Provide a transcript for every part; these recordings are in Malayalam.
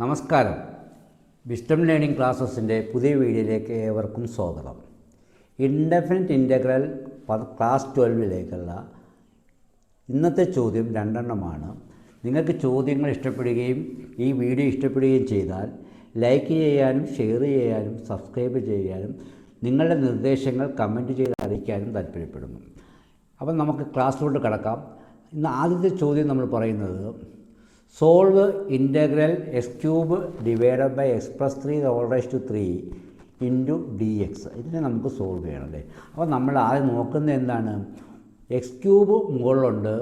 നമസ്കാരം. വിസ്ഡം ലേണിംഗ് ക്ലാസ്സസിൻ്റെ പുതിയ വീഡിയോയിലേക്ക് ഏവർക്കും സ്വാഗതം. ഇൻഡെഫിനിറ്റ് ഇൻ്റഗ്രൽ ക്ലാസ് 12ലേക്കുള്ള ഇന്നത്തെ ചോദ്യം രണ്ടെണ്ണമാണ്. നിങ്ങൾക്ക് ചോദ്യങ്ങൾ ഇഷ്ടപ്പെടുകയും ഈ വീഡിയോ ഇഷ്ടപ്പെടുകയും ചെയ്താൽ ലൈക്ക് ചെയ്യാനും ഷെയർ ചെയ്യാനും സബ്സ്ക്രൈബ് ചെയ്യാനും നിങ്ങളുടെ നിർദ്ദേശങ്ങൾ കമൻറ്റ് ചെയ്ത് അറിയിക്കാനും താല്പര്യപ്പെടുന്നു. അപ്പം നമുക്ക് ക്ലാസ്സിലോട്ട് കടക്കാം. ഇന്ന് ആദ്യത്തെ ചോദ്യം നമ്മൾ പറയുന്നത് solve integral x cube divided by x plus 3 into d x. ഇതിനെ നമുക്ക് സോൾവ് ചെയ്യണം അല്ലേ. അപ്പോൾ നമ്മൾ ആദ്യം നോക്കുന്നത് എന്താണ്? എക്സ് ക്യൂബ് മുകളിലുണ്ട്,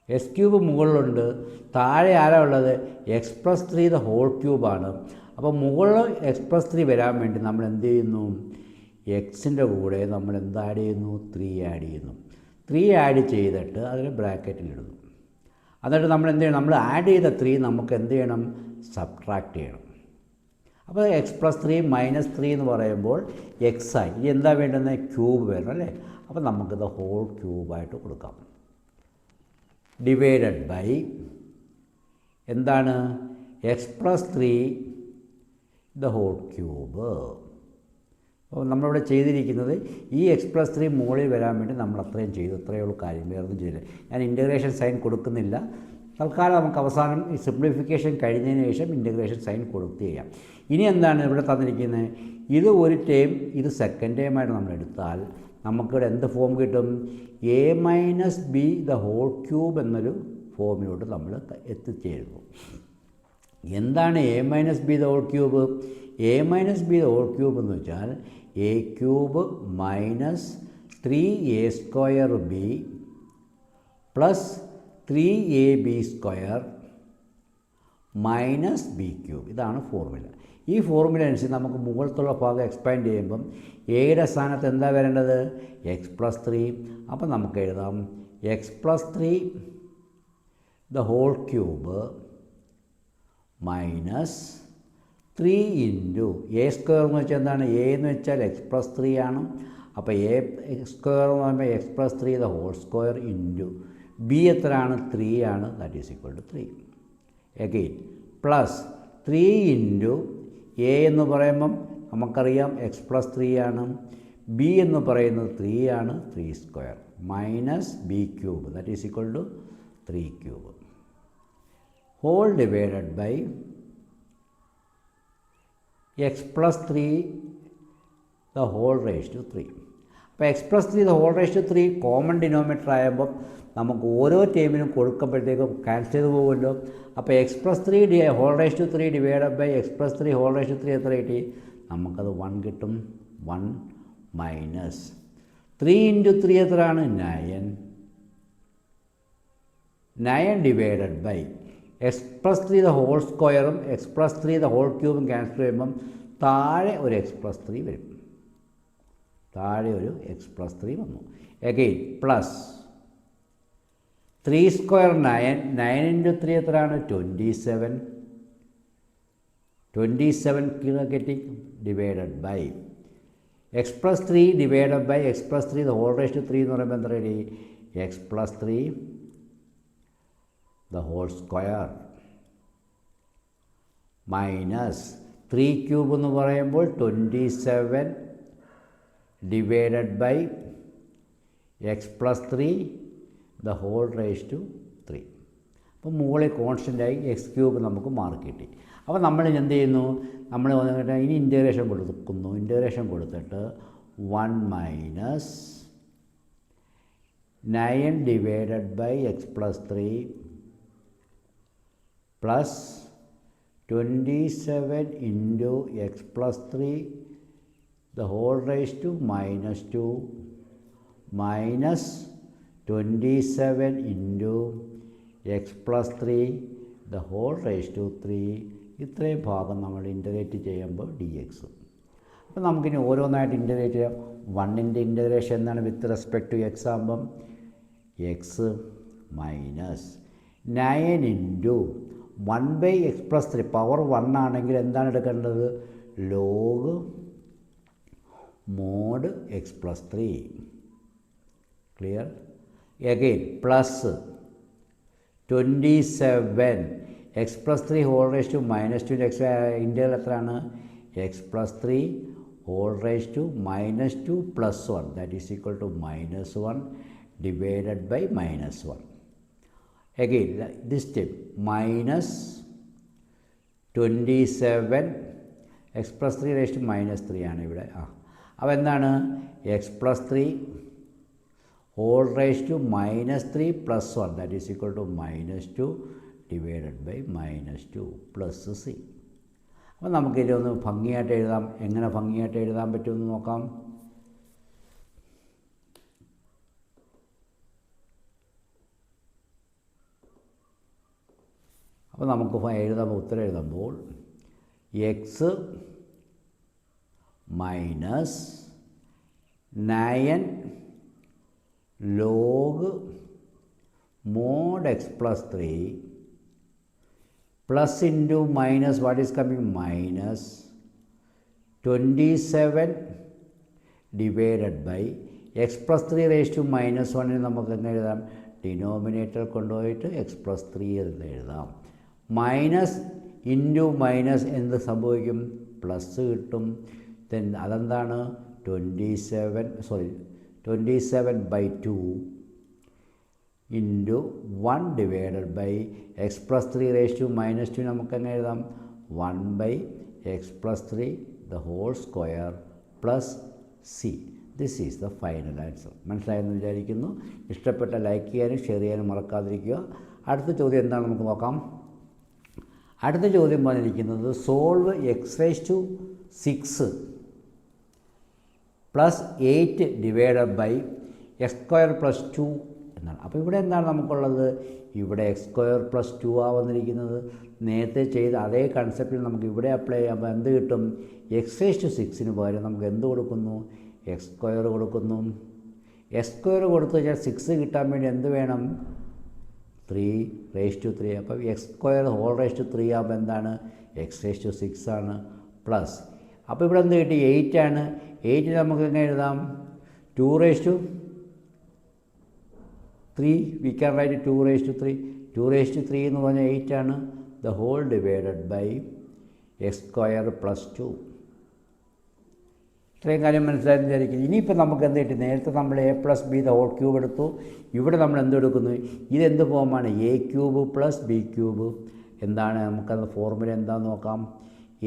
എക്സ് ക്യൂബ് മുകളിലുണ്ട്, താഴെ ആരാ ഉള്ളത്? എക്സ് പ്ലസ് 3 ഹോൾ ക്യൂബാണ്. അപ്പോൾ മുകളിൽ എക്സ് പ്ലസ് 3 വരാൻ വേണ്ടി നമ്മൾ എന്ത് ചെയ്യുന്നു? എക്സിൻ്റെ കൂടെ നമ്മൾ എന്ത് ആഡ് ചെയ്യുന്നു? 3 ആഡ് ചെയ്യുന്നു. 3 ആഡ് ചെയ്തിട്ട് അതിന് ബ്രാക്കറ്റിലിടുന്നു. എന്നിട്ട് നമ്മൾ എന്ത് ചെയ്യണം? നമ്മൾ ആഡ് ചെയ്ത 3 നമുക്ക് എന്ത് ചെയ്യണം? സബ്ട്രാക്റ്റ് ചെയ്യണം. അപ്പോൾ എക്സ് പ്ലസ് 3 മൈനസ് 3 എന്ന് പറയുമ്പോൾ എക്സ് ആയി. ഇനി എന്താ വേണ്ടുന്നത്? ക്യൂബ് വേണം അല്ലേ. അപ്പോൾ നമുക്കിത് ഹോൾ ക്യൂബായിട്ട് കൊടുക്കാം. ഡിവൈഡഡ് ബൈ എന്താണ്? X plus 3 whole cube. അപ്പോൾ നമ്മളിവിടെ ചെയ്തിരിക്കുന്നത് ഈ എക്സ് പ്ലസ് 3 മുകളിൽ വരാൻ വേണ്ടി നമ്മൾ അത്രയും ചെയ്തു. അത്രയേ ഉള്ളൂ കാര്യം, വേറൊന്നും ചെയ്തില്ല. ഞാൻ ഇൻ്റഗ്രേഷൻ സൈൻ കൊടുക്കുന്നില്ല. തൽക്കാലം നമുക്ക് അവസാനം ഈ സിംപ്ലിഫിക്കേഷൻ കഴിഞ്ഞതിന് ശേഷം ഇൻ്റഗ്രേഷൻ സൈൻ കൊടുത്ത് ചെയ്യാം. ഇനി എന്താണ് ഇവിടെ തന്നിരിക്കുന്നത്? ഇത് ഒരു ടേം, ഇത് സെക്കൻഡ് ടേമായിട്ട് നമ്മൾ എടുത്താൽ നമുക്കിവിടെ എന്ത് ഫോം കിട്ടും? A minus b whole cube എന്നൊരു ഫോമിലോട്ട് നമ്മൾ എത്തിച്ചേരുന്നു. എന്താണ് a minus b whole cube? A minus b whole cube എന്ന് വെച്ചാൽ a cube minus 3a² b plus 3ab² minus b cube. ഇതാണ് ഫോർമുല. ഈ ഫോർമുല അനുസരിച്ച് നമുക്ക് മുകളിലുള്ള ഭാഗം എക്സ്പാൻഡ് ചെയ്യുമ്പം എയുടെ സ്ഥാനത്ത് എന്താ വരേണ്ടത്? X plus 3. അപ്പം നമുക്ക് എഴുതാം x plus 3 whole cube minus 3 into a square എന്ന് വെച്ചാൽ എന്താണ്? എ എന്ന് വെച്ചാൽ എക്സ് പ്ലസ് 3 ആണ്. അപ്പോൾ എ സ്ക്വയർ എന്ന് പറയുമ്പോൾ x plus 3 whole square into b എത്രയാണ്? 3 ആണ്. That is equal to 3. Again plus 3 into a എന്ന് പറയുമ്പം നമുക്കറിയാം എക്സ് പ്ലസ് 3 ആണ്. ബി എന്ന് പറയുന്നത് 3 ആണ്. 3 square minus b cube that is equal to 3 cube whole divided by x plus 3 whole raise to 3. അപ്പോൾ x plus 3 whole raise to 3 common denominator ആകുമ്പം നമുക്ക് ഓരോ ടേമിനും കൊടുക്കുമ്പോഴത്തേക്കും ക്യാൻസൽ ചെയ്ത് പോകുമല്ലോ. അപ്പോൾ x plus 3 whole raise to 3 divided by x plus 3 whole raise to 3 എത്ര കിട്ടി? നമുക്കത് 1 കിട്ടും. 1 മൈനസ് 3 ഇൻറ്റു 3 എത്രയാണ്? 9. 9 divided by x plus 3 whole സ്ക്വയറും എക്സ് പ്ലസ് 3 ഹോൾ ക്യൂബും ക്യാൻസൽ ചെയ്യുമ്പം താഴെ ഒരു എക്സ് പ്ലസ് 3 വരും. താഴെ ഒരു എക്സ് പ്ലസ് 3 വന്നു. Again plus 3 square 9. 9 ഇൻറ്റു 3 എത്രയാണ്? 27. 27 കിട്ടി. Divided by x plus 3 divided by x plus 3 whole raise to 3 എന്ന് പറയുമ്പോൾ എന്താ ready? X plus 3 whole square minus 3 cube എന്ന് പറയുമ്പോൾ 27 divided by x plus 3 whole raise to 3. അപ്പോൾ മുകളിൽ കോൺസ്റ്റൻ്റായി എക്സ് ക്യൂബ് നമുക്ക് മാർക്ക് കിട്ടി. അപ്പോൾ നമ്മൾ എന്ത് ചെയ്യുന്നു? നമ്മൾ ഇനി ഇൻ്റഗ്രേഷൻ കൊടുക്കുന്നു. ഇൻ്റഗ്രേഷൻ കൊടുത്തിട്ട് 1 minus 9 divided by x plus 3 plus 27 into x plus 3 whole raise to minus 2 minus 27 into x plus 3 whole raise to 3. ഇത്രയും ഭാഗം നമ്മൾ ഇൻ്റഗ്രേറ്റ് ചെയ്യുമ്പോൾ ഡി എക്സ്. അപ്പോൾ നമുക്കിനി ഓരോന്നായിട്ട് ഇൻ്റഗ്രേറ്റ് ചെയ്യാം. 1ൻ്റെ ഇൻ്റഗ്രേഷൻ എന്താണ്? വിത്ത് റെസ്പെക്ട് ടു എക്സ് ആകുമ്പം x minus 9 into 1 by x plus 3 power 1 ആണെങ്കിൽ എന്താണ് എടുക്കേണ്ടത്? Log mod x plus 3. Clear? again plus 27 x plus 3 whole raise to minus 2 x integral എത്രയാണ് x plus 3 whole raise to minus 2 plus 1 that is equal to minus 1 divided by minus 1. again this step minus 27 x plus 3 raise to minus 3 ആണ് ഇവിടെ. അപ്പോൾ എന്താണ് x plus 3 whole raise to minus 3 plus 1 that is equal to minus 2 divided by minus 2 plus c. അപ്പോൾ നമുക്കിതൊന്ന് ഭംഗിയായിട്ട് എഴുതാം. എങ്ങനെ ഭംഗിയായിട്ട് എഴുതാൻ പറ്റുമെന്ന് നോക്കാം. അപ്പോൾ നമുക്ക് ഉത്തരം എഴുതുമ്പോൾ x minus 9 log mod x plus 3 plus into minus what is coming minus 27 divided by x plus 3 raise to minus 1 നമുക്ക് എങ്ങനെ എഴുതാം ഡിനോമിനേറ്റർ കൊണ്ടുപോയിട്ട് എക്സ് പ്ലസ് 3 എന്ന് എഴുതാം. മൈനസ് ഇൻറ്റു മൈനസ് എന്ത് സംഭവിക്കും പ്ലസ് കിട്ടും. ദെൻ അതെന്താണ് 27/2 into 1 divided by x plus 3 raise to minus 2 നമുക്ക് എങ്ങനെ എഴുതാം 1/x plus 3 the whole square plus c. This is the final answer. മനസ്സിലായെന്ന് വിചാരിക്കുന്നു. ഇഷ്ടപ്പെട്ട ലൈക്ക് ചെയ്യാനും ഷെയർ ചെയ്യാനും മറക്കാതിരിക്കുക. അടുത്ത ചോദ്യം എന്താണ് നമുക്ക് നോക്കാം. അടുത്ത ചോദ്യം പറഞ്ഞിരിക്കുന്നത് solve x raise to 6 plus 8 divided by x square plus 2 എന്നാണ്. അപ്പോൾ ഇവിടെ എന്താണ് നമുക്കുള്ളത് ഇവിടെ എക്സ് സ്ക്വയർ പ്ലസ് 2 വന്നിരിക്കുന്നത്. നേരത്തെ ചെയ്ത അതേ കൺസെപ്റ്റിൽ നമുക്ക് ഇവിടെ അപ്ലൈ ചെയ്യുമ്പോൾ എന്ത് കിട്ടും എക്സ് റേസ് ടു 6 പകരം നമുക്ക് എന്ത് കൊടുക്കുന്നു എക്സ് സ്ക്വയർ കൊടുക്കുന്നു. എക്സ് സ്ക്വയർ കൊടുത്തു കഴിഞ്ഞാൽ 6 കിട്ടാൻ വേണ്ടി എന്ത് വേണം 3/3. അപ്പോൾ x square whole raise to 3 ആകുമ്പോൾ എന്താണ് എക്സ് റേസ് ടു 6 ആണ് പ്ലസ്. അപ്പോൾ ഇവിടെ എന്ത് കിട്ടി 8 ആണ്. 8 നമുക്ക് എങ്ങനെ എഴുതാം 2/3 വി ക്യാൻ റൈറ്റ് 2/3. 2/3 എന്ന് പറഞ്ഞാൽ 8 ആണ്. The whole divided by x square plus 2. ഇത്രയും കാര്യം മനസ്സിലായെന്ന് വിചാരിക്കുന്നു. ഇനിയിപ്പോൾ നമുക്ക് എന്ത് കിട്ടി നേരത്തെ നമ്മൾ a plus b the whole cube എടുത്തു. ഇവിടെ നമ്മൾ എന്തെടുക്കുന്നു ഇതെന്ത് ഫോമാണ് a cube plus b cube. എന്താണ് നമുക്കത് ഫോർമുല എന്താണെന്ന് നോക്കാം.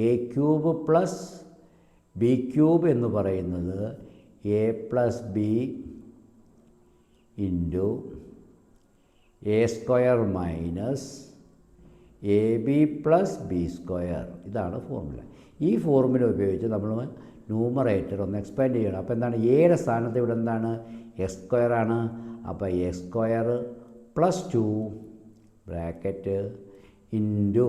a cube plus b cube എന്ന് പറയുന്നത് a plus b into a square minus a b plus b square. ഇതാണ് ഫോർമുല. ഈ ഫോർമുല ഉപയോഗിച്ച് നമ്മൾ ന്യൂമറേറ്റർ ഒന്ന് എക്സ്പാൻഡ് ചെയ്യണം. അപ്പോൾ എന്താണ് എയുടെ സ്ഥാനത്ത് ഇവിടെ എന്താണ് എക്സ് സ്ക്വയർ ആണ്. അപ്പോൾ x square plus 2 bracket into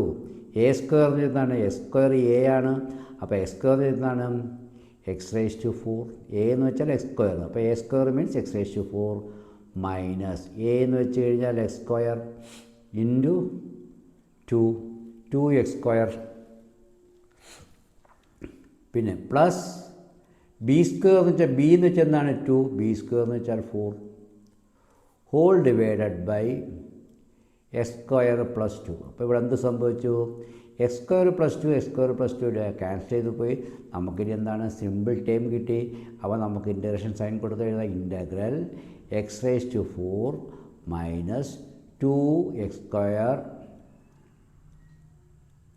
a square എന്താണ് എക്സ് സ്ക്വയർ എ ആണ്. അപ്പോൾ എക്സ് സ്ക്വയർ എന്താണ് എക്സ് റേസ് ടു 4. എ എന്ന് വെച്ചാൽ എക്സ് സ്ക്വയർ. അപ്പോൾ a square means x raise to 4 minus a എന്ന് വെച്ച് കഴിഞ്ഞാൽ x square into 2x square പിന്നെ പ്ലസ് ബി സ്ക്വയർ എന്ന് വെച്ചാൽ ബി എന്ന് വെച്ചാൽ എന്താണ് 2 ബി സ്ക്വയർ എന്ന് വെച്ചാൽ 4 whole divided by x square plus 2. അപ്പോൾ ഇവിടെ എന്ത് സംഭവിച്ചു x square plus 2 x square plus 2 cancel ചെയ്ത് പോയി. നമുക്കിനി എന്താണ് സിമ്പിൾ ടൈം കിട്ടി. അപ്പോൾ നമുക്ക് ഇൻ്റഗ്രേഷൻ സൈൻ കൊടുത്ത് എഴുതാം integral x raise to 4 minus 2x square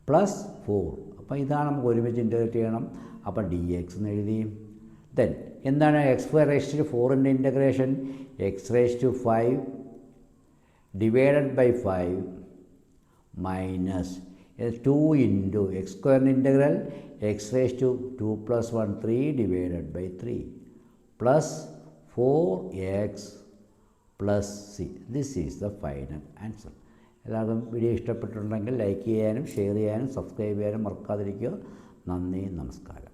plus 4. അപ്പോൾ ഇതാണ് നമുക്ക് ഒരുമിച്ച് ഇൻ്റഗ്രേറ്റ് ചെയ്യണം. അപ്പോൾ ഡി എക്സ് എന്ന് എഴുതി. ദെൻ എന്താണ് എക്സ് റേസ് ടു 4ൻ്റെ integration x raise to 5 divided by 5 minus 2 into x സ്ക്വയറിൻ്റെ integral x raise to 2 + 1 3 divided by 3 plus 4x plus c. This is the final answer. എല്ലാവർക്കും വീഡിയോ ഇഷ്ടപ്പെട്ടിട്ടുണ്ടെങ്കിൽ ലൈക്ക് ചെയ്യാനും ഷെയർ ചെയ്യാനും സബ്സ്ക്രൈബ് ചെയ്യാനും മറക്കാതിരിക്കുക. നന്ദി, നമസ്കാരം.